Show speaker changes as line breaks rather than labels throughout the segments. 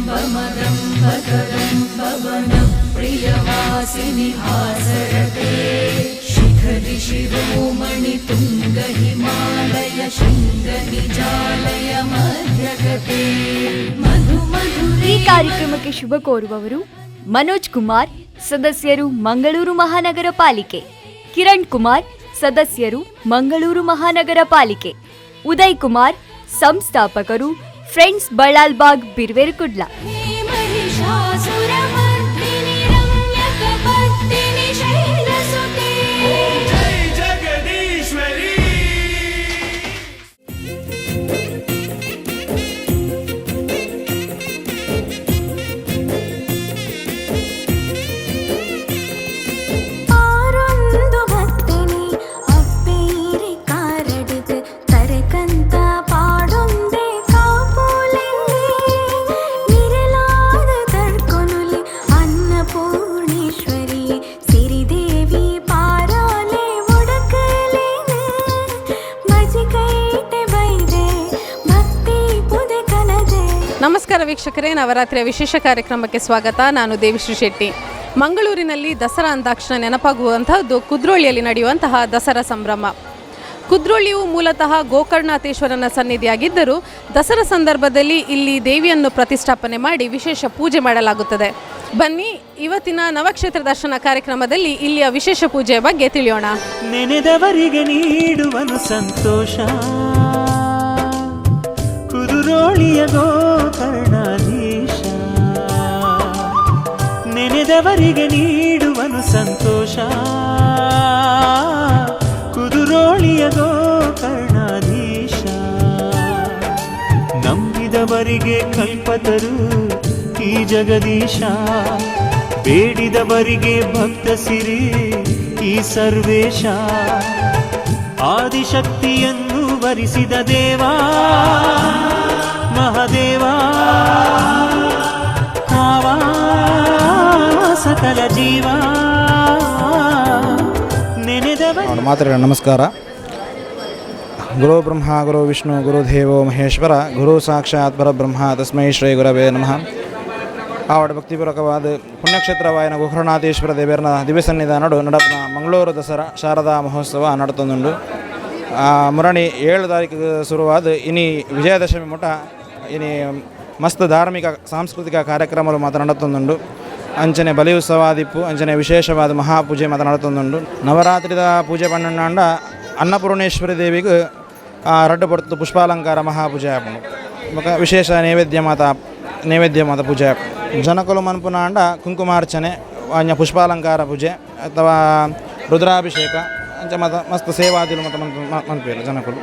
वमदं भकरं पवनं प्रियवासिनि हासरते शिखरि शिरोमणि तुंग हिमालय शृंगनिजालय मध्यगते मधु मधुरे।
ಈ ಕಾರ್ಯಕ್ರಮಕ್ಕೆ ಶುಭ ಕೋರುವವರು ಮನೋಜ್ ಕುಮಾರ್, ಸದಸ್ಯರು ಮಂಗಳೂರು ಮಹಾನಗರ ಪಾಲಿಕೆ. ಕಿರಣ್ ಕುಮಾರ್, ಸದಸ್ಯರು ಮಂಗಳೂರು ಮಹಾನಗರ ಪಾಲಿಕೆ. ಉದಯ್ ಕುಮಾರ್, ಸಂಸ್ಥಾಪಕರು ಫ್ರೆಂಡ್ಸ್ ಬಳ್ಳಾಲ್ಬಾಗ್ ಬಿರ್ವೇರ್ಕುಡ್ಲ.
ನಮಸ್ಕಾರ ವೀಕ್ಷಕರೇ, ನವರಾತ್ರಿಯ ವಿಶೇಷ ಕಾರ್ಯಕ್ರಮಕ್ಕೆ ಸ್ವಾಗತ. ನಾನು ದೇವಿಶ್ರೀ ಶೆಟ್ಟಿ. ಮಂಗಳೂರಿನಲ್ಲಿ ದಸರಾ ಅಂದಾಕ್ಷಣ ನೆನಪಾಗುವಂತಹದ್ದು ಕುದ್ರೋಳಿಯಲ್ಲಿ ನಡೆಯುವಂತಹ ದಸರಾ ಸಂಭ್ರಮ. ಕುದ್ರೋಳಿಯು ಮೂಲತಃ ಗೋಕರ್ಣನಾಥೇಶ್ವರನ ಸನ್ನಿಧಿಯಾಗಿದ್ದರೂ ದಸರಾ ಸಂದರ್ಭದಲ್ಲಿ ಇಲ್ಲಿ ದೇವಿಯನ್ನು ಪ್ರತಿಷ್ಠಾಪನೆ ಮಾಡಿ ವಿಶೇಷ ಪೂಜೆ ಮಾಡಲಾಗುತ್ತದೆ. ಬನ್ನಿ, ಇವತ್ತಿನ ನವಕ್ಷೇತ್ರ ದರ್ಶನ ಕಾರ್ಯಕ್ರಮದಲ್ಲಿ ಇಲ್ಲಿಯ ವಿಶೇಷ ಪೂಜೆಯ ಬಗ್ಗೆ ತಿಳಿಯೋಣ.
ನೆನೆದವರಿಗೆ ನೀಡುವನು ಸಂತೋಷ, ಕುದುರೋಳಿಯ ಗೋಕರ್ಣಾಧೀಶ. ನೆನೆದವರಿಗೆ ನೀಡುವನು ಸಂತೋಷ, ಕುದುರೋಳಿಯ ಗೋಕರ್ಣಾಧೀಶ. ನಂಬಿದವರಿಗೆ ಕಲ್ಪತರು ಈ ಜಗದೀಶ, ಬೇಡಿದವರಿಗೆ ಭಕ್ತ ಸಿರಿ ಈ ಸರ್ವೇಶ. ಆದಿಶಕ್ತಿಯನ್ನು ವರಿಸಿದ ದೇವಾ ಮಹಾದೇವ, ಕಾವಾ ಸಕಲ ಜೀವ ನೆನೆದವ.
ನಮಸ್ಕಾರ. ಗುರು ಬ್ರಹ್ಮ ಗುರು ವಿಷ್ಣು ಗುರುದೇವೋ ಮಹೇಶ್ವರ, ಗುರು ಸಾಕ್ಷಾತ್ ಪರಬ್ರಹ್ಮ ತಸ್ಮೈ ಶ್ರೀ ಗುರವೇ ನಮಃ. ಆವಡ ಭಕ್ತಿಪೂರ್ವಕವಾದ ಪುಣ್ಯಕ್ಷೇತ್ರವಾಯಿನ ಗೋಕರ್ಣನಾಥೇಶ್ವರ ದೇವರನ ದಿವ್ಯಸನ್ನಿಧಾನಡು ನಡಪನ ಮಂಗಳೂರು ದಸರಾ ಶಾರದಾ ಮಹೋತ್ಸವ ನಡತೊಂದುಂಡು. ಮುರಣಿ 7 ತಾರೀಕು ಶುರುವಾದ ಇನಿ ವಿಜಯದಶಮಿ ಮುಟ ಇನಿ ಮಸ್ತ್ ಧಾರ್ಮಿಕ ಸಾಂಸ್ಕೃತಿಕ ಕಾರ್ಯಕ್ರಮಗಳು ಮಾತ್ರ ನಡತೊಂದುಂಡು. ಅಂಚನೆ ಬಲಿ ಉತ್ಸವ ದಿಪ್ಪು, ಅಂಚನೆ ವಿಶೇಷವಾದ ಮಹಾಪೂಜೆ ಮಾತ್ರ ನಡತೊಂದುಂಡು. ನವರಾತ್ರಿದ ಪೂಜೆ ಪಣ್ಣಂಡ ಅನ್ನಪೂರ್ಣೇಶ್ವರಿ ದೇವಿಗೆ ರಡ್ಡು ಪೊರ್ತು ಪುಷ್ಪಾಲಂಕಾರ ಮಹಾಪೂಜೆ ಆಪುಂಡು. ವಿಶೇಷ ನೈವೇದ್ಯ ಮಾತ ಪೂಜೆ ಆಪುಂಡು. ಜನಕಲು ಮನ್ಪುನ ಅಂಡ ಕುಂಕುಮಾರ್ಚನೆ, ಅಂಚ ಪುಷ್ಪಾಲಂಕಾರ ಪೂಜೆ ಅಥವಾ ರುದ್ರಾಭಿಷೇಕ ಅಂಚ ಮಸ್ತ್ ಸೇವಾದಿಲು ಮತ್ತು ಮನ್ಪೇರು ಜನಕಲು.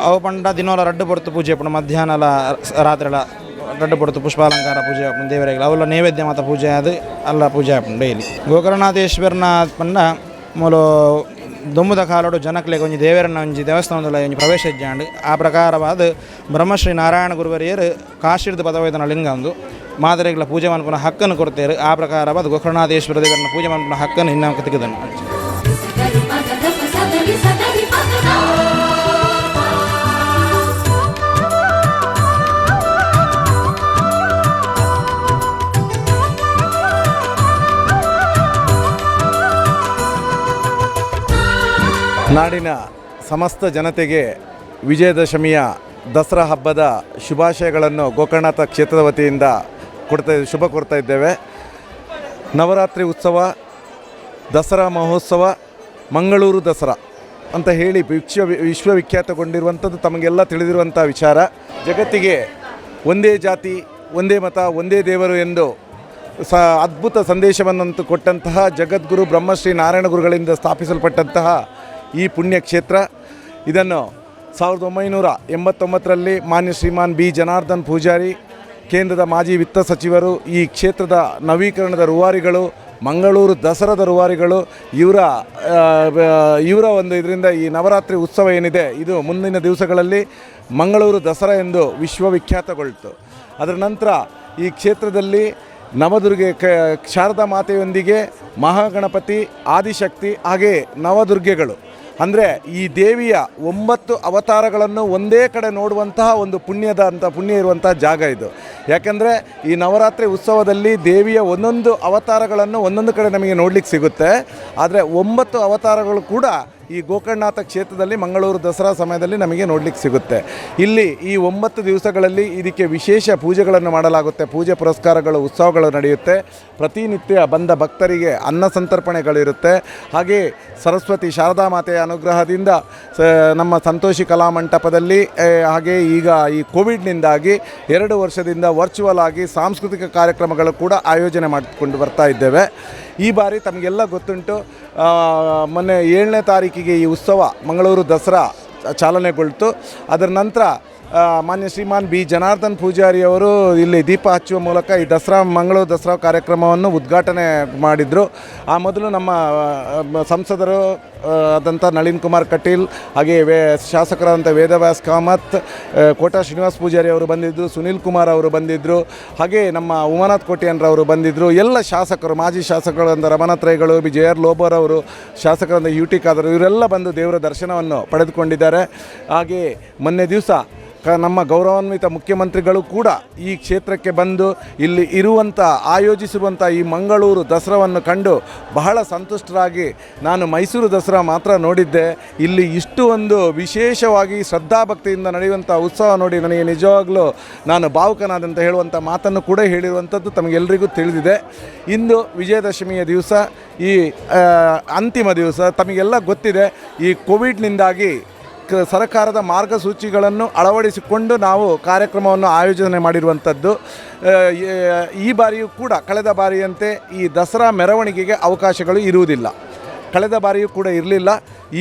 ಅವು ಪಂಡ ದಿನೋಲ ರಡ್ಡು ಪೊರ್ತು ಪೂಜೆ ಆಪುಂಡು. ಮಧ್ಯಾಹ್ನ ರಾತ್ರಿಲ ರಡ್ಡು ಪೊರ್ತು ಪುಷ್ಪಾಲಂಕಾರ ಪೂಜೆ ಆಪುಂಡು ದೇವರಿಗೆ. ಅವಲ್ಲ ನೈವೇದ್ಯ ಮಾತ ಪೂಜೆ ಅದು ಅಲ್ಲ ಪೂಜೆ ಆಪುಂಡು ಡೈಲಿ. ಗೋಕರ್ಣನಾಥೇಶ್ವರನ ಪಂಡ ಮೂಲು ದೊಂಬುದ ಕಾಲೋಡು ಜನಕ್ಲೆಗೆ ಒಂಜಿ ದೇವರನ್ನ ಒಂಜಿ ದೇವಸ್ಥಾನದಲ್ಲಿ ಒಂಜಿ ಪ್ರವೇಶ ಇಜ್ಜಾಂಡು. ಆ ಪ್ರಕಾರವಾದ ಬ್ರಹ್ಮಶ್ರೀ ನಾರಾಯಣ ಗುರುವರಿಯರು ಕಾಶಿರ್ದ ಪದವೇದನ ಲಿಂಗ ಒಂದು ಮಾದರಿಗಳ ಪೂಜೆ ಮನ್ಪುನ ಹಕ್ಕನ್ನು ಕೊಡ್ತೇರು. ಆ ಪ್ರಕಾರವಾದ ಗೋಕರ್ಣನಾಥೇಶ್ವರ ದೇವರನ್ನ ಪೂಜೆ ಮನ್ಪುನ ಹಕ್ಕನ್ನು ಇನ್ನೂ ತೆಗೆದನು.
ನಾಡಿನ ಸಮಸ್ತ ಜನತೆಗೆ ವಿಜಯದಶಮಿಯ ದಸರಾ ಹಬ್ಬದ ಶುಭಾಶಯಗಳನ್ನು ಗೋಕರ್ಣನಾಥ ಕ್ಷೇತ್ರದ ವತಿಯಿಂದ ಶುಭ ಕೋರ್ತಾ ಇದ್ದೇವೆ. ನವರಾತ್ರಿ ಉತ್ಸವ, ದಸರಾ ಮಹೋತ್ಸವ, ಮಂಗಳೂರು ದಸರಾ ಅಂತ ಹೇಳಿ ವಿಶ್ವವಿಖ್ಯಾತಗೊಂಡಿರುವಂಥದ್ದು ತಮಗೆಲ್ಲ ತಿಳಿದಿರುವಂಥ ವಿಚಾರ. ಜಗತ್ತಿಗೆ ಒಂದೇ ಜಾತಿ, ಒಂದೇ ಮತ, ಒಂದೇ ದೇವರು ಎಂದು ಅದ್ಭುತ ಸಂದೇಶವನ್ನಂತೂ ಕೊಟ್ಟಂತಹ ಜಗದ್ಗುರು ಬ್ರಹ್ಮಶ್ರೀ ನಾರಾಯಣ ಗುರುಗಳಿಂದ ಸ್ಥಾಪಿಸಲ್ಪಟ್ಟಂತಹ ಈ ಪುಣ್ಯಕ್ಷೇತ್ರ, ಇದನ್ನು 1989ರಲ್ಲಿ ಮಾನ್ಯ ಶ್ರೀಮಾನ್ ಬಿ ಜನಾರ್ದನ್ ಪೂಜಾರಿ, ಕೇಂದ್ರದ ಮಾಜಿ ವಿತ್ತ ಸಚಿವರು, ಈ ಕ್ಷೇತ್ರದ ನವೀಕರಣದ ರೂವಾರಿಗಳು, ಮಂಗಳೂರು ದಸರಾದ ರೂವಾರಿಗಳು, ಇವರ ಒಂದು ಇದರಿಂದ ಈ ನವರಾತ್ರಿ ಉತ್ಸವ ಏನಿದೆ ಇದು ಮುಂದಿನ ದಿವಸಗಳಲ್ಲಿ ಮಂಗಳೂರು ದಸರಾ ಎಂದು ವಿಶ್ವವಿಖ್ಯಾತಗೊಳ್ತು. ಅದರ ನಂತರ ಈ ಕ್ಷೇತ್ರದಲ್ಲಿ ನವದುರ್ಗೆ ಶಾರದಾ ಮಾತೆಯೊಂದಿಗೆ ಮಹಾಗಣಪತಿ, ಆದಿಶಕ್ತಿ ಹಾಗೆ ನವದುರ್ಗೆಗಳು ಅಂದರೆ ಈ ದೇವಿಯ 9 ಅವತಾರಗಳನ್ನು ಒಂದೇ ಕಡೆ ನೋಡುವಂತಹ ಒಂದು ಪುಣ್ಯ ಇರುವಂಥ ಜಾಗ ಇದು. ಯಾಕೆಂದರೆ ಈ ನವರಾತ್ರಿ ಉತ್ಸವದಲ್ಲಿ ದೇವಿಯ ಒಂದೊಂದು ಅವತಾರಗಳನ್ನು ಒಂದೊಂದು ಕಡೆ ನಮಗೆ ನೋಡಲಿಕ್ಕೆ ಸಿಗುತ್ತೆ. ಆದರೆ 9 ಅವತಾರಗಳು ಕೂಡ ಈ ಗೋಕರ್ಣನಾಥ ಕ್ಷೇತ್ರದಲ್ಲಿ ಮಂಗಳೂರು ದಸರಾ ಸಮಯದಲ್ಲಿ ನಮಗೆ ನೋಡಲಿಕ್ಕೆ ಸಿಗುತ್ತೆ. ಇಲ್ಲಿ ಈ 9 ದಿವಸಗಳಲ್ಲಿ ಇದಕ್ಕೆ ವಿಶೇಷ ಪೂಜೆಗಳನ್ನು ಮಾಡಲಾಗುತ್ತೆ. ಪೂಜೆ ಪುರಸ್ಕಾರಗಳು, ಉತ್ಸವಗಳು ನಡೆಯುತ್ತೆ. ಪ್ರತಿನಿತ್ಯ ಬಂದ ಭಕ್ತರಿಗೆ ಅನ್ನ ಸಂತರ್ಪಣೆಗಳಿರುತ್ತೆ. ಹಾಗೆ ಸರಸ್ವತಿ ಶಾರದಾ ಮಾತೆಯ ಅನುಗ್ರಹದಿಂದ ನಮ್ಮ ಸಂತೋಷಿ ಕಲಾಮಂಟಪದಲ್ಲಿ ಹಾಗೆ ಈಗ ಈ ಕೋವಿಡ್ನಿಂದಾಗಿ 2 ವರ್ಷದಿಂದ ವರ್ಚುವಲ್ ಆಗಿ ಸಾಂಸ್ಕೃತಿಕ ಕಾರ್ಯಕ್ರಮಗಳು ಕೂಡ ಆಯೋಜನೆ ಮಾಡಿಕೊಂಡು ಬರ್ತಾ ಇದ್ದೇವೆ. ಈ ಬಾರಿ ತಮಗೆಲ್ಲ ಗೊತ್ತುಂಟು, ಮೊನ್ನೆ 7ನೇ ತಾರೀಕಿಗೆ ಈ ಉತ್ಸವ ಮಂಗಳೂರು ದಸರಾ ಚಾಲನೆಗೊಳ್ತು. ಅದರ ನಂತರ ಮಾನ್ಯ ಶ್ರೀಮಾನ್ ಬಿ ಜನಾರ್ದನ್ ಪೂಜಾರಿಯವರು ಇಲ್ಲಿ ದೀಪ ಹಚ್ಚುವ ಮೂಲಕ ಈ ಮಂಗಳೂರು ದಸರಾ ಕಾರ್ಯಕ್ರಮವನ್ನು ಉದ್ಘಾಟನೆ ಮಾಡಿದರು. ಆ ಮೊದಲು ನಮ್ಮ ಸಂಸದರು ಆದಂಥ ನಳಿನ್ ಕುಮಾರ್ ಕಟೀಲ್, ಹಾಗೆ ಶಾಸಕರಾದಂಥ ವೇದವ್ಯಾಸ್ ಕಾಮತ್, ಕೋಟಾ ಶ್ರೀನಿವಾಸ್ ಪೂಜಾರಿ ಅವರು ಬಂದಿದ್ದರು, ಸುನೀಲ್ ಕುಮಾರ್ ಅವರು ಬಂದಿದ್ದರು, ಹಾಗೆ ನಮ್ಮ ಉಮಾನಾಥ್ ಕೋಟ್ಯಾನ್ರವರು ಬಂದಿದ್ದರು. ಎಲ್ಲ ಶಾಸಕರು, ಮಾಜಿ ಶಾಸಕರಾದಂಥ ರಮನಾಥ್ ರೈಗಳು, ಜೆ.ಆರ್. ಲೋಬರ್ ಅವರು, ಶಾಸಕರಾದ ಯು.ಟಿ. ಖಾದರ್, ಇವರೆಲ್ಲ ಬಂದು ದೇವರ ದರ್ಶನವನ್ನು ಪಡೆದುಕೊಂಡಿದ್ದಾರೆ. ಹಾಗೆ ಮೊನ್ನೆ ದಿವಸ ನಮ್ಮ ಗೌರವಾನ್ವಿತ ಮುಖ್ಯಮಂತ್ರಿಗಳು ಕೂಡ ಈ ಕ್ಷೇತ್ರಕ್ಕೆ ಬಂದು ಇಲ್ಲಿ ಇರುವಂಥ ಆಯೋಜಿಸಿರುವಂಥ ಈ ಮಂಗಳೂರು ದಸರಾವನ್ನು ಕಂಡು ಬಹಳ ಸಂತುಷ್ಟರಾಗಿ, ನಾನು ಮೈಸೂರು ದಸರಾ ಮಾತ್ರ ನೋಡಿದ್ದೆ, ಇಲ್ಲಿ ಇಷ್ಟು ಒಂದು ವಿಶೇಷವಾಗಿ ಶ್ರದ್ಧಾಭಕ್ತಿಯಿಂದ ನಡೆಯುವಂಥ ಉತ್ಸವ ನೋಡಿ ನನಗೆ ನಿಜವಾಗಲೂ ನಾನು ಭಾವುಕನಾದಂತ ಹೇಳುವಂಥ ಮಾತನ್ನು ಕೂಡ ಹೇಳಿರುವಂಥದ್ದು ತಮಗೆಲ್ಲರಿಗೂ ತಿಳಿದಿದೆ. ಇಂದು ವಿಜಯದಶಮಿಯ ದಿವಸ, ಈ ಅಂತಿಮ ದಿವಸ. ತಮಗೆಲ್ಲ ಗೊತ್ತಿದೆ, ಈ ಕೋವಿಡ್ನಿಂದಾಗಿ ಸರ್ಕಾರದ ಮಾರ್ಗಸೂಚಿಗಳನ್ನು ಅಳವಡಿಸಿಕೊಂಡು ನಾವು ಕಾರ್ಯಕ್ರಮವನ್ನು ಆಯೋಜನೆ ಮಾಡಿರುವಂಥದ್ದು. ಈ ಬಾರಿಯೂ ಕೂಡ ಕಳೆದ ಬಾರಿಯಂತೆ ಈ ದಸರಾ ಮೆರವಣಿಗೆಗೆ ಅವಕಾಶಗಳು ಇರುವುದಿಲ್ಲ. ಕಳೆದ ಬಾರಿಯೂ ಕೂಡ ಇರಲಿಲ್ಲ,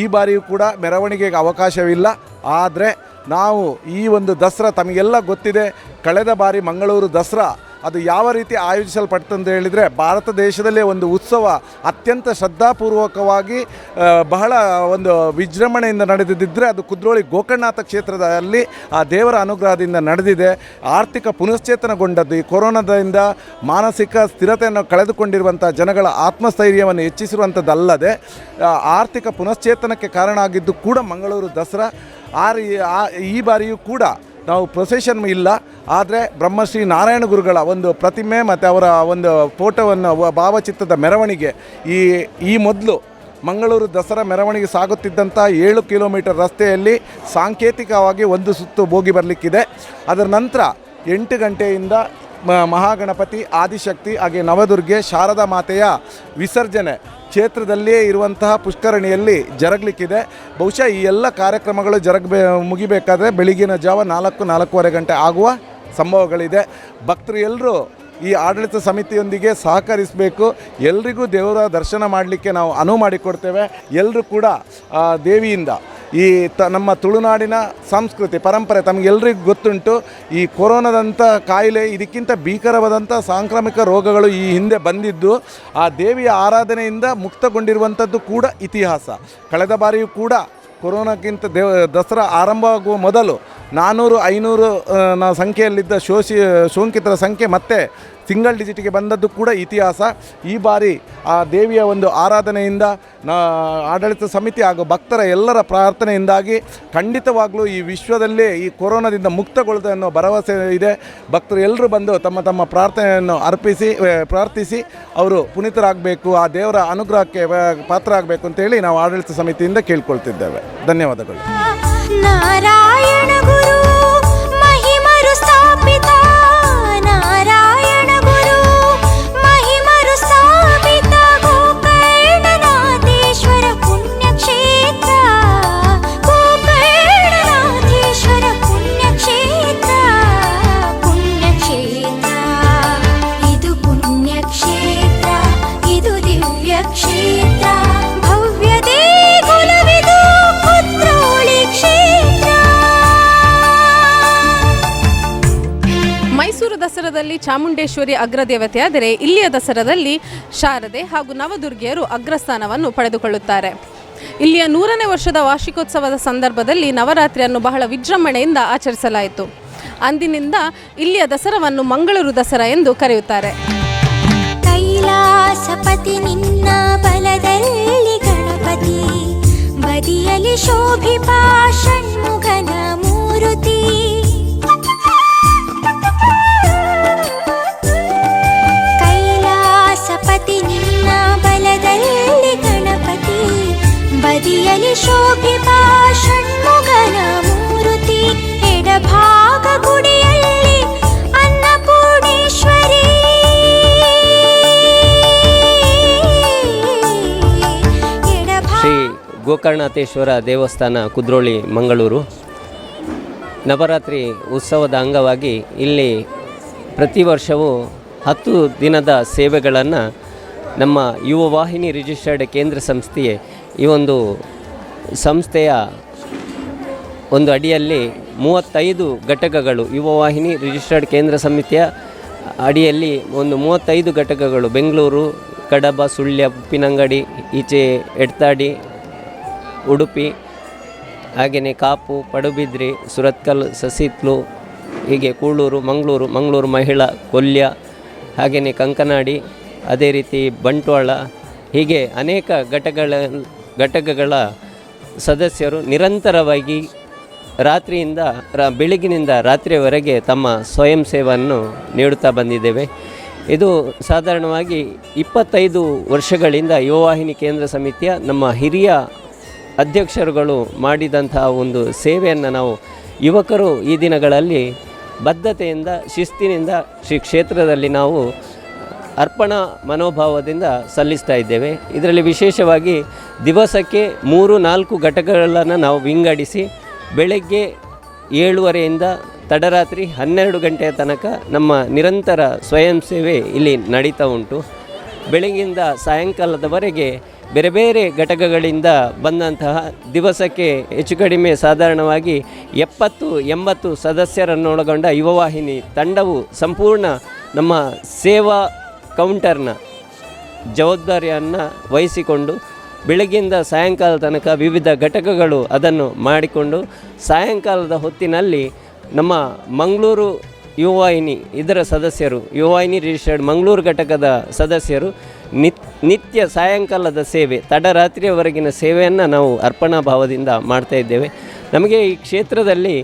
ಈ ಬಾರಿಯೂ ಕೂಡ ಮೆರವಣಿಗೆಗೆ ಅವಕಾಶವಿಲ್ಲ. ಆದರೆ ನಾವು ಈ ಒಂದು ದಸರಾ ತಮಗೆಲ್ಲ ಗೊತ್ತಿದೆ, ಕಳೆದ ಬಾರಿ ಮಂಗಳೂರು ದಸರಾ ಅದು ಯಾವ ರೀತಿ ಆಯೋಜಿಸಲ್ಪಡ್ತಂತ ಹೇಳಿದರೆ, ಭಾರತ ದೇಶದಲ್ಲೇ ಒಂದು ಉತ್ಸವ ಅತ್ಯಂತ ಶ್ರದ್ಧಾಪೂರ್ವಕವಾಗಿ ಬಹಳ ಒಂದು ವಿಜೃಂಭಣೆಯಿಂದ ನಡೆದಿದ್ದರೆ ಅದು ಕುದ್ರೋಳಿ ಗೋಕರ್ಣನಾಥ ಕ್ಷೇತ್ರದಲ್ಲಿ ಆ ದೇವರ ಅನುಗ್ರಹದಿಂದ ನಡೆದಿದೆ. ಆರ್ಥಿಕ ಪುನಶ್ಚೇತನಗೊಂಡದ್ದು ಈ ಕೊರೋನಾದಿಂದ ಮಾನಸಿಕ ಸ್ಥಿರತೆಯನ್ನು ಕಳೆದುಕೊಂಡಿರುವಂಥ ಜನಗಳ ಆತ್ಮಸ್ಥೈರ್ಯವನ್ನು ಹೆಚ್ಚಿಸಿರುವಂಥದ್ದಲ್ಲದೆ ಆರ್ಥಿಕ ಪುನಶ್ಚೇತನಕ್ಕೆ ಕಾರಣ ಆಗಿದ್ದು ಕೂಡ ಮಂಗಳೂರು ದಸರಾ. ಈ ಬಾರಿಯೂ ಕೂಡ ನಾವು ಪ್ರೊಸೆಷನ್ ಇಲ್ಲ, ಆದರೆ ಬ್ರಹ್ಮಶ್ರೀ ನಾರಾಯಣ ಗುರುಗಳ ಒಂದು ಪ್ರತಿಮೆ ಮತ್ತು ಅವರ ಒಂದು ಫೋಟೋವನ್ನು, ಭಾವಚಿತ್ರದ ಮೆರವಣಿಗೆ ಈ ಮೊದಲು ಮಂಗಳೂರು ದಸರಾ ಮೆರವಣಿಗೆ ಸಾಗುತ್ತಿದ್ದಂಥ 7 ಕಿಲೋಮೀಟರ್ ರಸ್ತೆಯಲ್ಲಿ ಸಾಂಕೇತಿಕವಾಗಿ ಒಂದು ಸುತ್ತು ಹೋಗಿ ಬರಲಿಕ್ಕಿದೆ. ಅದರ ನಂತರ 8 ಗಂಟೆಯಿಂದ ಮಹಾಗಣಪತಿ, ಆದಿಶಕ್ತಿ, ಹಾಗೆ ನವದುರ್ಗೆ, ಶಾರದಾ ಮಾತೆಯ ವಿಸರ್ಜನೆ ಕ್ಷೇತ್ರದಲ್ಲಿಯೇ ಇರುವಂತಹ ಪುಷ್ಕರಣಿಯಲ್ಲಿ ಜರಗಲಿಕ್ಕಿದೆ. ಬಹುಶಃ ಈ ಎಲ್ಲ ಕಾರ್ಯಕ್ರಮಗಳು ಮುಗಿಬೇಕಾದ್ರೆ ಬೆಳಗಿನ ಜಾವ 4-4:15 ಗಂಟೆ ಆಗುವ ಸಂಭವಗಳಿದೆ. ಭಕ್ತರು ಎಲ್ಲರೂ ಈ ಆಡಳಿತ ಸಮಿತಿಯೊಂದಿಗೆ ಸಹಕರಿಸಬೇಕು. ಎಲ್ರಿಗೂ ದೇವರ ದರ್ಶನ ಮಾಡಲಿಕ್ಕೆ ನಾವು ಅನುವು ಮಾಡಿಕೊಡ್ತೇವೆ. ಎಲ್ಲರೂ ಕೂಡ ದೇವಿಯಿಂದ ಈ ನಮ್ಮ ತುಳುನಾಡಿನ ಸಂಸ್ಕೃತಿ ಪರಂಪರೆ ತಮಗೆಲ್ಲರಿಗೂ ಗೊತ್ತುಂಟು. ಈ ಕೊರೋನಾದಂಥ ಕಾಯಿಲೆ, ಇದಕ್ಕಿಂತ ಭೀಕರವಾದಂಥ ಸಾಂಕ್ರಾಮಿಕ ರೋಗಗಳು ಈ ಹಿಂದೆ ಬಂದಿದ್ದು ಆ ದೇವಿಯ ಆರಾಧನೆಯಿಂದ ಮುಕ್ತಗೊಂಡಿರುವಂಥದ್ದು ಕೂಡ ಇತಿಹಾಸ. ಕಳೆದ ಬಾರಿಯೂ ಕೂಡ ಕೊರೋನಾಕ್ಕಿಂತ ದಸರಾ ಆರಂಭವಾಗುವ ಮೊದಲು 400-500 ಸಂಖ್ಯೆಯಲ್ಲಿದ್ದ ಸೋಂಕಿತರ ಸಂಖ್ಯೆ ಮತ್ತೆ ಸಿಂಗಲ್ ಡಿಜಿಟ್ಗೆ ಬಂದದ್ದು ಕೂಡ ಇತಿಹಾಸ. ಈ ಬಾರಿ ಆ ದೇವಿಯ ಒಂದು ಆರಾಧನೆಯಿಂದ ಆಡಳಿತ ಸಮಿತಿ ಹಾಗೂ ಭಕ್ತರ ಎಲ್ಲರ ಪ್ರಾರ್ಥನೆಯಿಂದಾಗಿ ಖಂಡಿತವಾಗಲೂ ಈ ವಿಶ್ವದಲ್ಲೇ ಈ ಕೊರೋನಾದಿಂದ ಮುಕ್ತಗೊಳ್ಳುತ್ತೆ ಅನ್ನೋ ಭರವಸೆ ಇದೆ. ಭಕ್ತರು ಎಲ್ಲರೂ ಬಂದು ತಮ್ಮ ತಮ್ಮ ಪ್ರಾರ್ಥನೆಯನ್ನು ಪ್ರಾರ್ಥಿಸಿ ಅವರು ಪುನೀತರಾಗಬೇಕು, ಆ ದೇವರ ಅನುಗ್ರಹಕ್ಕೆ ಪಾತ್ರರಾಗಬೇಕು ಅಂತೇಳಿ ನಾವು ಆಡಳಿತ ಸಮಿತಿಯಿಂದ ಕೇಳ್ಕೊಳ್ತಿದ್ದೇವೆ. ಧನ್ಯವಾದಗಳು.
ನಾರಾಯಣ ಗುರು ಮಹಿಮರು ಸ್ಥಾಪಿತ, ನಾರಾಯಣ ಗುರು ಮಹಿಮರು ಸ್ಥಾಪಿತ ಗೋಕರ್ಣನಾಥೇಶ್ವರ ಪುಣ್ಯಕ್ಷೇತ್ರ, ಗೋಕರ್ಣನಾಥೇಶ್ವರ ಪುಣ್ಯಕ್ಷೇತ್ರ, ಪುಣ್ಯಕ್ಷೇತ್ರ ಇದು ಪುಣ್ಯಕ್ಷೇತ್ರ, ಇದು ದಿವ್ಯ ಕ್ಷೇತ್ರ, ಭವ್ಯ ದೇಗುಲವಿದು ಕುದ್ರೋಳಿ ಕ್ಷೇತ್ರ.
ಮೈಸೂರು ದಸರಾದಲ್ಲಿ ಚಾಮುಂಡೇಶ್ವರಿ ಅಗ್ರದೇವತೆಯಾದರೆ ಇಲ್ಲಿಯ ದಸರಾದಲ್ಲಿ ಶಾರದೆ ಹಾಗೂ ನವದುರ್ಗಿಯರು ಅಗ್ರಸ್ಥಾನವನ್ನು ಪಡೆದುಕೊಳ್ಳುತ್ತಾರೆ. ಇಲ್ಲಿಯ 100ನೇ ವರ್ಷದ ವಾರ್ಷಿಕೋತ್ಸವದ ಸಂದರ್ಭದಲ್ಲಿ ನವರಾತ್ರಿಯನ್ನು ಬಹಳ ವಿಜೃಂಭಣೆಯಿಂದ ಆಚರಿಸಲಾಯಿತು. ಅಂದಿನಿಂದ ಇಲ್ಲಿಯ ದಸರಾವನ್ನು ಮಂಗಳೂರು ದಸರಾ ಎಂದು ಕರೆಯುತ್ತಾರೆ.
ಕೈಲಾಸಪತಿ ನಿನ್ನ ಬಲದಲ್ಲಿ ಗಣಪತಿ, ಬದಿಯಲ್ಲಿ ಶೋಭಿಪಾ ಷಣ್ಮುಖನ ಮೂರುತಿ,
ಗೋಕರ್ಣನಾಥೇಶ್ವರ ದೇವಸ್ಥಾನ ಕುದ್ರೋಳಿ ಮಂಗಳೂರು. ನವರಾತ್ರಿ ಉತ್ಸವದ ಅಂಗವಾಗಿ ಇಲ್ಲಿ ಪ್ರತಿ ವರ್ಷವೂ 10 ದಿನದ ಸೇವೆಗಳನ್ನು ನಮ್ಮ ಯುವ ವಾಹಿನಿ ರಿಜಿಸ್ಟರ್ಡ್ ಕೇಂದ್ರ ಸಂಸ್ಥೆಯೇ ಈ ಒಂದು ಸಂಸ್ಥೆಯ ಒಂದು ಅಡಿಯಲ್ಲಿ 35 ಘಟಕಗಳು, ಯುವ ವಾಹಿನಿ ರಿಜಿಸ್ಟರ್ಡ್ ಕೇಂದ್ರ ಸಮಿತಿಯ ಅಡಿಯಲ್ಲಿ ಒಂದು 35 ಘಟಕಗಳು ಬೆಂಗಳೂರು, ಕಡಬ, ಸುಳ್ಯ, ಉಪ್ಪಿನಂಗಡಿ, ಈಚೆ ಎಡ್ತಾಡಿ, ಉಡುಪಿ, ಹಾಗೆಯೇ ಕಾಪು, ಪಡುಬಿದ್ರಿ, ಸುರತ್ಕಲ್, ಸಸಿತ್ಲು, ಹೀಗೆ ಕೂಳೂರು, ಮಂಗಳೂರು ಮಹಿಳಾ, ಕೊಲ್ಯ, ಹಾಗೆಯೇ ಕಂಕನಾಡಿ, ಅದೇ ರೀತಿ ಬಂಟ್ವಾಳ, ಹೀಗೆ ಅನೇಕ ಘಟಕಗಳ ಸದಸ್ಯರು ನಿರಂತರವಾಗಿ ರಾತ್ರಿಯಿಂದ ಬೆಳಗಿನಿಂದ ರಾತ್ರಿಯವರೆಗೆ ತಮ್ಮ ಸ್ವಯಂ ಸೇವೆಯನ್ನು ನೀಡುತ್ತಾ ಬಂದಿದ್ದೇವೆ. ಇದು ಸಾಧಾರಣವಾಗಿ 25 ವರ್ಷಗಳಿಂದ ಯುವವಾಹಿನಿ ಕೇಂದ್ರ ಸಮಿತಿಯ ನಮ್ಮ ಹಿರಿಯ ಅಧ್ಯಕ್ಷರುಗಳು ಮಾಡಿದಂತಹ ಒಂದು ಸೇವೆಯನ್ನು ನಾವು ಯುವಕರು ಈ ದಿನಗಳಲ್ಲಿ ಬದ್ಧತೆಯಿಂದ, ಶಿಸ್ತಿನಿಂದ ಶ್ರೀ ಕ್ಷೇತ್ರದಲ್ಲಿ ನಾವು ಅರ್ಪಣಾ ಮನೋಭಾವದಿಂದ ಸಲ್ಲಿಸ್ತಾ ಇದ್ದೇವೆ. ಇದರಲ್ಲಿ ವಿಶೇಷವಾಗಿ ದಿವಸಕ್ಕೆ 3-4 ಘಟಕಗಳನ್ನು ನಾವು ವಿಂಗಡಿಸಿ ಬೆಳಗ್ಗೆ 7:30ಯಿಂದ ತಡರಾತ್ರಿ 12 ಗಂಟೆಯ ತನಕ ನಮ್ಮ ನಿರಂತರ ಸ್ವಯಂ ಸೇವೆ ಇಲ್ಲಿ ನಡೀತಾ ಉಂಟು. ಬೆಳಗ್ಗಿಂದ ಸಾಯಂಕಾಲದವರೆಗೆ ಬೇರೆ ಬೇರೆ ಘಟಕಗಳಿಂದ ಬಂದಂತಹ ದಿವಸಕ್ಕೆ ಹೆಚ್ಚು ಕಡಿಮೆ ಸಾಧಾರಣವಾಗಿ 70-80 ಸದಸ್ಯರನ್ನೊಳಗೊಂಡ ಯುವವಾಹಿನಿ ತಂಡವು ಸಂಪೂರ್ಣ ನಮ್ಮ ಸೇವಾ ಕೌಂಟರ್ನ ಜವಾಬ್ದಾರಿಯನ್ನು ವಹಿಸಿಕೊಂಡು ಬೆಳಗ್ಗಿಂದ ಸಾಯಂಕಾಲ ತನಕ ವಿವಿಧ ಘಟಕಗಳು ಅದನ್ನು ಮಾಡಿಕೊಂಡು ಸಾಯಂಕಾಲದ ಹೊತ್ತಿನಲ್ಲಿ ನಮ್ಮ ಮಂಗಳೂರು ಯುವವಾಹಿನಿ ಇದರ ಸದಸ್ಯರು, ಯುವವಾಹಿನಿ ರಿಜಿಸ್ಟರ್ಡ್ ಮಂಗಳೂರು ಘಟಕದ ಸದಸ್ಯರು ನಿತ್ಯ ಸಾಯಂಕಾಲದ ಸೇವೆ, ತಡರಾತ್ರಿಯವರೆಗಿನ ಸೇವೆಯನ್ನು ನಾವು ಅರ್ಪಣಾ ಭಾವದಿಂದ ಮಾಡ್ತಾಯಿದ್ದೇವೆ. ನಮಗೆ ಈ ಕ್ಷೇತ್ರದಲ್ಲಿ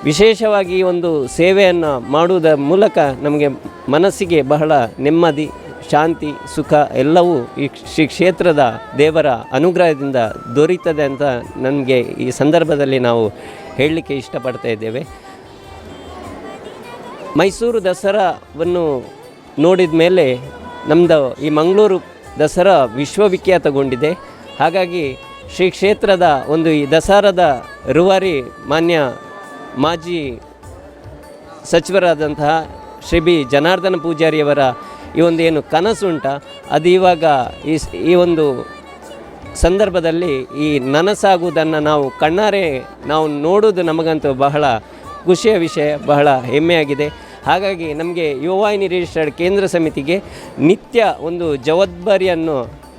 ವಿಶೇಷವಾಗಿ ಒಂದು ಸೇವೆಯನ್ನು ಮಾಡುವುದರ ಮೂಲಕ ನಮಗೆ ಮನಸ್ಸಿಗೆ ಬಹಳ ನೆಮ್ಮದಿ, ಶಾಂತಿ, ಸುಖ ಎಲ್ಲವೂ ಈ ಶ್ರೀ ಕ್ಷೇತ್ರದ ದೇವರ ಅನುಗ್ರಹದಿಂದ ದೊರೀತದೆ ಅಂತ ನನಗೆ ಈ ಸಂದರ್ಭದಲ್ಲಿ ನಾವು ಹೇಳಲಿಕ್ಕೆ ಇಷ್ಟಪಡ್ತಾ ಇದ್ದೇವೆ. ಮೈಸೂರು ದಸರಾವನ್ನು ನೋಡಿದ ಮೇಲೆ ನಮ್ಮದು ಈ ಮಂಗಳೂರು ದಸರಾ ವಿಶ್ವವಿಖ್ಯಾತಗೊಂಡಿದೆ. ಹಾಗಾಗಿ ಶ್ರೀ ಕ್ಷೇತ್ರದ ಒಂದು ಈ ದಸರಾದ ರೂವಾರಿ ಮಾನ್ಯ ಮಾಜಿ ಸಚಿವರಾದಂತಹ ಶ್ರೀ ಬಿ ಜನಾರ್ದನ ಪೂಜಾರಿಯವರ ಈ ಒಂದು ಏನು ಕನಸುಂಟ ಅದು ಇವಾಗ ಈ ಒಂದು ಸಂದರ್ಭದಲ್ಲಿ ಈ ನನಸಾಗುವುದನ್ನು ನಾವು ಕಣ್ಣಾರೆ ನಾವು ನೋಡೋದು ನಮಗಂತೂ ಬಹಳ ಖುಷಿಯ ವಿಷಯ, ಬಹಳ ಹೆಮ್ಮೆಯಾಗಿದೆ. ಹಾಗಾಗಿ ನಮಗೆ ಯುವವಾಹಿನಿ ರಿಜಿಸ್ಟರ್ಡ್ ಕೇಂದ್ರ ಸಮಿತಿಗೆ ನಿತ್ಯ ಒಂದು ಜವಾಬ್ದಾರಿಯನ್ನು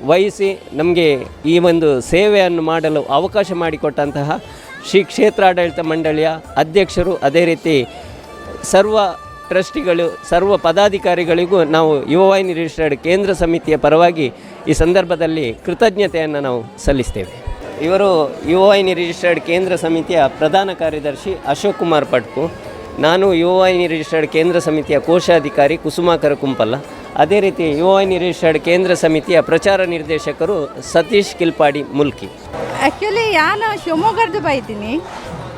ವಹಿಸಿ ನಮಗೆ ಈ ಒಂದು ಸೇವೆಯನ್ನು ಮಾಡಲು ಅವಕಾಶ ಮಾಡಿಕೊಟ್ಟಂತಹ ಶ್ರೀ ಕ್ಷೇತ್ರಾಡಳಿತ ಮಂಡಳಿಯ ಅಧ್ಯಕ್ಷರು, ಅದೇ ರೀತಿ ಸರ್ವ ಟ್ರಸ್ಟಿಗಳು, ಸರ್ವ ಪದಾಧಿಕಾರಿಗಳಿಗೂ ನಾವು ಯುವವಾಹಿನಿ ರಿಜಿಸ್ಟರ್ಡ್ ಕೇಂದ್ರ ಸಮಿತಿಯ ಪರವಾಗಿ ಈ ಸಂದರ್ಭದಲ್ಲಿ ಕೃತಜ್ಞತೆಯನ್ನು ನಾವು ಸಲ್ಲಿಸ್ತೇವೆ. ಇವರು ಯುವವಾಹಿನಿ ರಿಜಿಸ್ಟರ್ಡ್ ಕೇಂದ್ರ ಸಮಿತಿಯ ಪ್ರಧಾನ ಕಾರ್ಯದರ್ಶಿ ಅಶೋಕ್ ಕುಮಾರ್ ಪಟ್ಕು. ನಾನು ಯುವವಾಹಿನಿ ರಿಜಿಸ್ಟರ್ಡ್ ಕೇಂದ್ರ ಸಮಿತಿಯ ಕೋಶಾಧಿಕಾರಿ ಕುಸುಮಾಕರ ಕುಂಪಲ್ಲ. ಅದೇ ರೀತಿ ಯುವವಾಹಿನಿ ರಿಜಿಸ್ಟರ್ಡ್ ಕೇಂದ್ರ ಸಮಿತಿಯ ಪ್ರಚಾರ ನಿರ್ದೇಶಕರು ಸತೀಶ್ ಕಿಲ್ಪಾಡಿ ಮುಲ್ಕಿ.
ಆ್ಯಕ್ಚುಲಿ ನಾನು ಶಿವಮೊಗ್ಗದ್ದು ಬೈತೀನಿ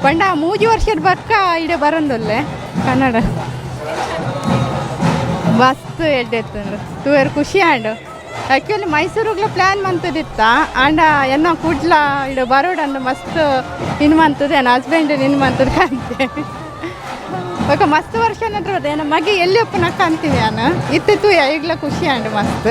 ಪಂಡ 3 ವರ್ಷದ ಬಕ್ಕ ಇಡೆ ಬರೋದಲ್ಲೇ ಕನ್ನಡ ಮಸ್ತ್ ಎಡ್ಡೆತ್ತಂದ್ರೆ ತೂಯರ್ ಖುಷಿ ಆಂಡು. ಆ್ಯಕ್ಚುಲಿ ಮೈಸೂರಿಗೆ ಪ್ಲ್ಯಾನ್ ಮಂತದಿತ್ತ ಆಂಡ ಎನ್ನ ಕೂಡ್ಲ ಇಡೆ ಬರೋಡಂದು ಮಸ್ತ್ ಇನ್ನು ಮಂತದೆ ನನ್ನ ಹಸ್ಬೆಂಡ್ ನಿನ್ನ ಮಂತದ ಕಾಂತೆ ఒక ಮಸ್ತ್ ವರ್ಷ ನಂತರ ನನ್ನ ಮಗೆ ಎಲ್ಲಿ ಒಪ್ಪನಕ್ಕ ಅಂತೀನಿ ನಾನು ಇತ್ತು ಈಗಲ ಖುಷಿ ಆಂಡು ಮಸ್ತ್.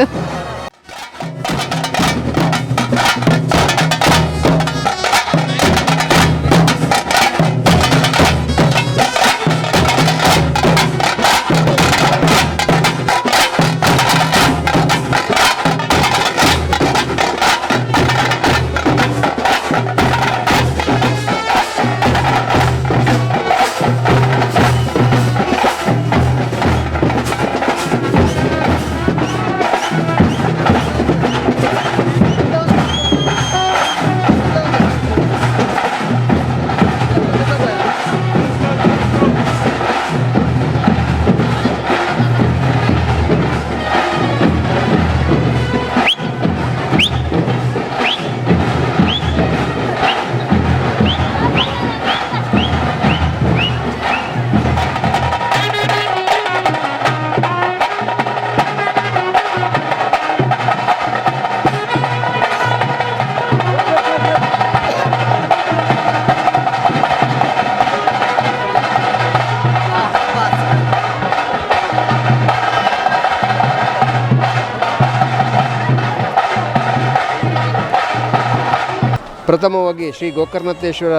ಪ್ರಥಮವಾಗಿ ಶ್ರೀ ಗೋಕರ್ಣೇಶ್ವರ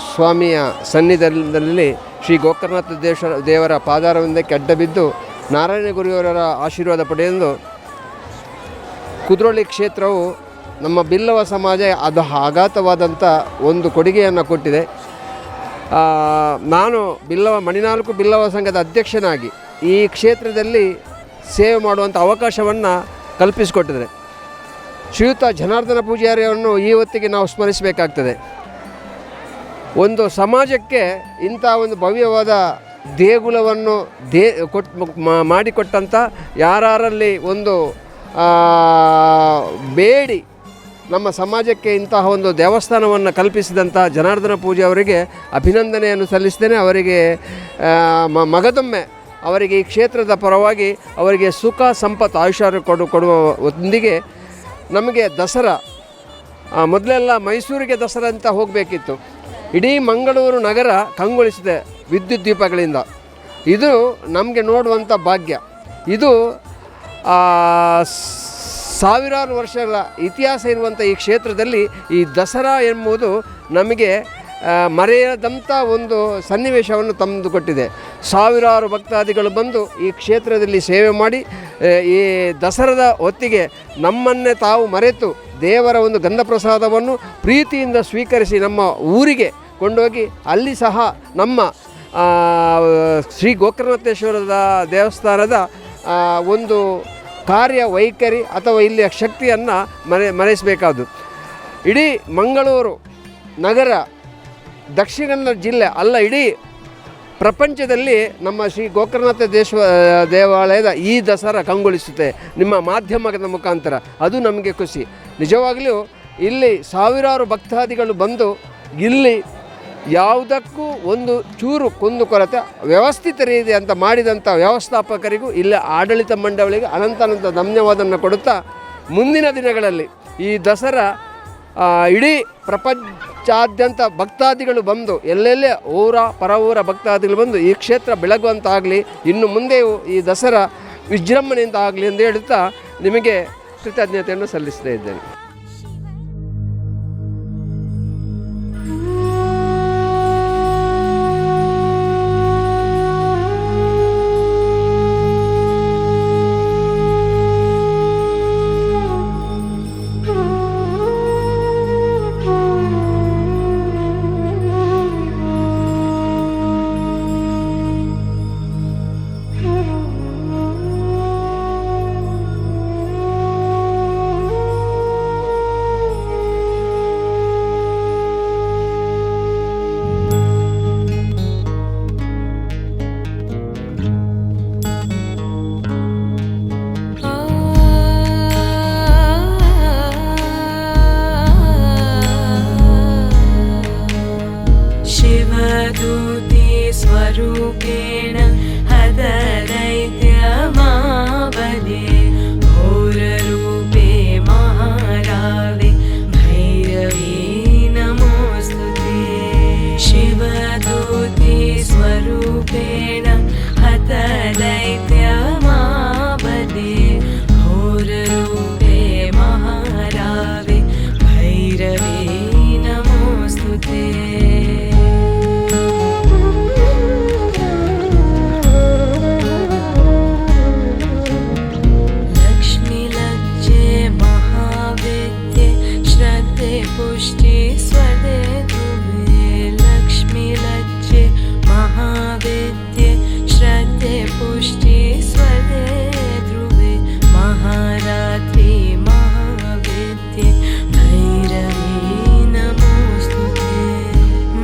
ಸ್ವಾಮಿಯ ಸನ್ನಿಧಾನದಲ್ಲಿ ಶ್ರೀ ಗೋಕರ್ಣನಾಥ ದೇವರ ಪಾದಾರವಿಂದಕ್ಕೆ ಅಡ್ಡಬಿದ್ದು ನಾರಾಯಣ ಗುರುವರ ಆಶೀರ್ವಾದ ಪಡೆಯಲು ಕುದ್ರೋಳಿ ಕ್ಷೇತ್ರವು ನಮ್ಮ ಬಿಲ್ಲವ ಸಮಾಜ ಅದು ಅಗಾಧವಾದಂಥ ಒಂದು ಕೊಡುಗೆಯನ್ನು ಕೊಟ್ಟಿದೆ. ನಾನು ಮಣಿನಾಲ್ಕು ಬಿಲ್ಲವ ಸಂಘದ ಅಧ್ಯಕ್ಷನಾಗಿ ಈ ಕ್ಷೇತ್ರದಲ್ಲಿ ಸೇವೆ ಮಾಡುವಂಥ ಅವಕಾಶವನ್ನು ಕಲ್ಪಿಸಿಕೊಟ್ಟಿದ್ದಾರೆ. ಶ್ರೀಯುತ ಜನಾರ್ದನ ಪೂಜಾರಿಯನ್ನು ಈ ಹೊತ್ತಿಗೆ ನಾವು ಸ್ಮರಿಸಬೇಕಾಗ್ತದೆ. ಒಂದು ಸಮಾಜಕ್ಕೆ ಇಂಥ ಒಂದು ಭವ್ಯವಾದ ದೇಗುಲವನ್ನು ಮಾಡಿಕೊಟ್ಟಂಥ ಯಾರಲ್ಲಿ ಒಂದು ಬೇಡಿ ನಮ್ಮ ಸಮಾಜಕ್ಕೆ ಇಂತಹ ಒಂದು ದೇವಸ್ಥಾನವನ್ನು ಕಲ್ಪಿಸಿದಂಥ ಜನಾರ್ದನ ಪೂಜೆ ಅವರಿಗೆ ಅಭಿನಂದನೆಯನ್ನು ಸಲ್ಲಿಸ್ತೇನೆ. ಅವರಿಗೆ ಮಗದೊಮ್ಮೆ ಅವರಿಗೆ ಈ ಕ್ಷೇತ್ರದ ಪರವಾಗಿ ಅವರಿಗೆ ಸುಖ ಸಂಪತ್ತು ಆಯುಷ್ಯ ಕೊಡುವ ಒಂದಿಗೆ ನಮಗೆ ದಸರಾ ಮೊದಲೆಲ್ಲ ಮೈಸೂರಿಗೆ ದಸರಾ ಅಂತ ಹೋಗಬೇಕಿತ್ತು. ಇಡೀ ಮಂಗಳೂರು ನಗರ ಕಂಗೊಳಿಸಿದೆ ವಿದ್ಯುತ್ ದೀಪಗಳಿಂದ. ಇದು ನಮಗೆ ನೋಡುವಂಥ ಭಾಗ್ಯ. ಇದು ಸಾವಿರಾರು ವರ್ಷಗಳ ಇತಿಹಾಸ ಇರುವಂಥ ಈ ಕ್ಷೇತ್ರದಲ್ಲಿ ಈ ದಸರಾ ಎಂಬುದು ನಮಗೆ ಮರೆಯದಂಥ ಒಂದು ಸನ್ನಿವೇಶವನ್ನು ತಂದುಕೊಟ್ಟಿದೆ. ಸಾವಿರಾರು ಭಕ್ತಾದಿಗಳು ಬಂದು ಈ ಕ್ಷೇತ್ರದಲ್ಲಿ ಸೇವೆ ಮಾಡಿ ಈ ದಸರಾದ ಹೊತ್ತಿಗೆ ನಮ್ಮನ್ನೇ ತಾವು ಮರೆತು ದೇವರ ಒಂದು ಗಂಧಪ್ರಸಾದವನ್ನು ಪ್ರೀತಿಯಿಂದ ಸ್ವೀಕರಿಸಿ ನಮ್ಮ ಊರಿಗೆ ಕೊಂಡೋಗಿ ಅಲ್ಲಿ ಸಹ ನಮ್ಮ ಶ್ರೀ ಗೋಕರ್ಣೇಶ್ವರದ ದೇವಸ್ಥಾನದ ಒಂದು ಕಾರ್ಯವೈಖರಿ ಅಥವಾ ಇಲ್ಲಿಯ ಶಕ್ತಿಯನ್ನು ಮರೆಸಬೇಕಾದ್ದು. ಇಡೀ ಮಂಗಳೂರು ನಗರ, ದಕ್ಷಿಣ ಕನ್ನಡ ಜಿಲ್ಲೆ ಅಲ್ಲ, ಇಡೀ ಪ್ರಪಂಚದಲ್ಲಿ ನಮ್ಮ ಶ್ರೀ ಗೋಕರ್ಣನಾಥ ದೇವಾಲಯದ ಈ ದಸರಾ ಕಂಗೊಳಿಸುತ್ತೆ ನಿಮ್ಮ ಮಾಧ್ಯಮದ ಮುಖಾಂತರ. ಅದು ನಮಗೆ ಖುಷಿ. ನಿಜವಾಗಲೂ ಇಲ್ಲಿ ಸಾವಿರಾರು ಭಕ್ತಾದಿಗಳು ಬಂದು ಇಲ್ಲಿ ಯಾವುದಕ್ಕೂ ಒಂದು ಚೂರು ಕುಂದುಕೊರತೆ ವ್ಯವಸ್ಥಿತ ರೀತಿ ಅಂತ ಮಾಡಿದಂಥ ವ್ಯವಸ್ಥಾಪಕರಿಗೂ ಇಲ್ಲಿ ಆಡಳಿತ ಮಂಡಳಿಗೆ ಅನಂತ ಧನ್ಯವಾದವನ್ನು ಕೊಡುತ್ತಾ ಮುಂದಿನ ದಿನಗಳಲ್ಲಿ ಈ ದಸರಾ ಇಡೀ ಪ್ರಪಂಚಾದ್ಯಂತ ಭಕ್ತಾದಿಗಳು ಬಂದು ಎಲ್ಲೆಲ್ಲೇ ಪರ ಭಕ್ತಾದಿಗಳು ಬಂದು ಈ ಕ್ಷೇತ್ರ ಬೆಳಗುವಂತಾಗಲಿ, ಇನ್ನು ಮುಂದೆಯೂ ಈ ದಸರಾ ವಿಜೃಂಭಣೆಯಿಂದ ಆಗಲಿ ಎಂದು ಹೇಳುತ್ತಾ ನಿಮಗೆ ಕೃತಜ್ಞತೆಯನ್ನು ಸಲ್ಲಿಸ್ತಾ ಇದ್ದೇನೆ.
स्वरूपेण हददैत्यमाबले घोररूपे महारावे भैरवी नमोस्तुते। शिवदूते स्वरूपेण हददैत्यमाबले घोररूपे महारावे भैरवी नमोस्तुते। पुष्टि स्वदे ध्रुवे लक्ष्मी लज्जे महावेद्ये श्रद्धे पुष्टि स्वदे ध्रुवे महारात्रि महावेद्ये भैरवी नमोस्तुते।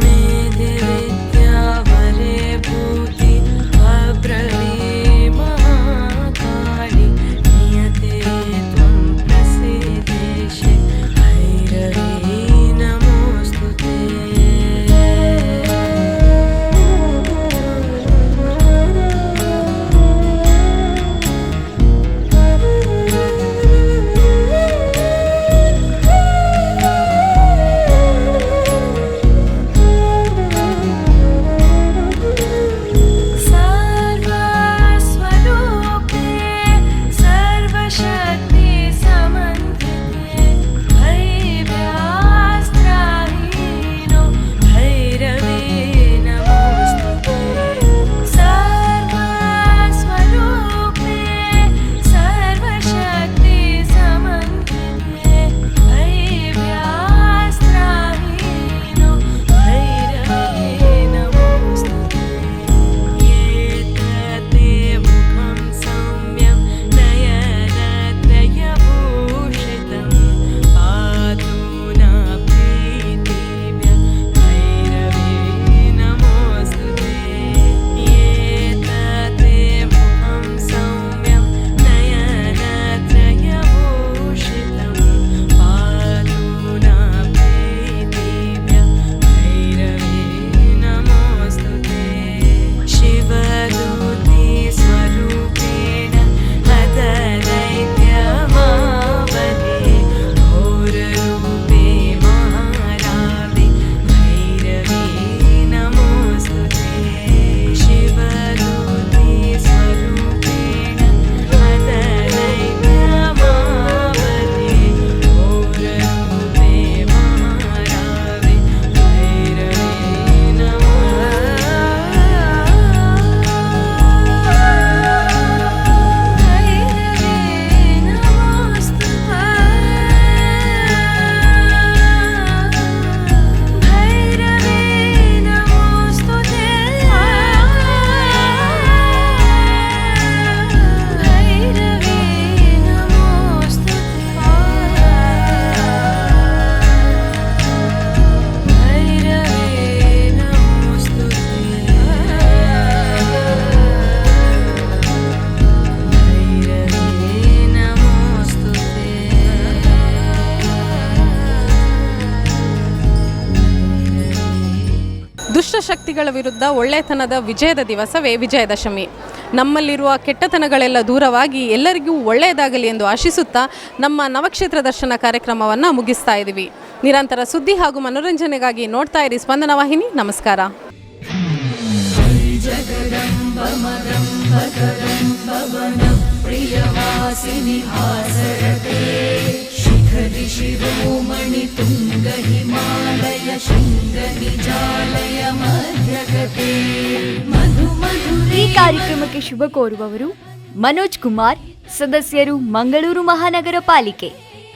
मेधे विद्यावरे भूति अब्रवी महाकाली नियते त्वं प्रसीदेशे भैरवी नमोस्तुते।
ದುಷ್ಟಶಕ್ತಿಗಳ ವಿರುದ್ಧ ಒಳ್ಳೆತನದ ವಿಜಯದ ದಿವಸವೇ ವಿಜಯದಶಮಿ. ನಮ್ಮಲ್ಲಿರುವ ಕೆಟ್ಟತನಗಳೆಲ್ಲ ದೂರವಾಗಿ ಎಲ್ಲರಿಗೂ ಒಳ್ಳೆಯದಾಗಲಿ ಎಂದು ಆಶಿಸುತ್ತಾ ನಮ್ಮ ನವಕ್ಷೇತ್ರ ದರ್ಶನ ಕಾರ್ಯಕ್ರಮವನ್ನು ಮುಗಿಸ್ತಾ ಇದ್ದೀವಿ. ನಿರಂತರ ಸುದ್ದಿ ಹಾಗೂ ಮನೋರಂಜನೆಗಾಗಿ ನೋಡ್ತಾ ಇರಿ ಸ್ಪಂದನ ವಾಹಿನಿ. ನಮಸ್ಕಾರ.
ಈ ಕಾರ್ಯಕ್ರಮಕ್ಕೆ ಶುಭ ಕೋರುವವರು ಮನೋಜ್ ಕುಮಾರ್, ಸದಸ್ಯರು ಮಂಗಳೂರು ಮಹಾನಗರ ಪಾಲಿಕೆ.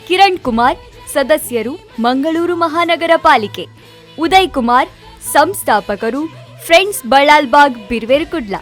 ಕಿರಣ್ ಕುಮಾರ್, ಸದಸ್ಯರು ಮಂಗಳೂರು ಮಹಾನಗರ ಪಾಲಿಕೆ. ಉದಯ್ ಕುಮಾರ್, ಸಂಸ್ಥಾಪಕರು, ಫ್ರೆಂಡ್ಸ್ ಬಳ್ಳಾಲ್ಬಾಗ್, ಬಿರ್ವೇರುಕುಡ್ಲ.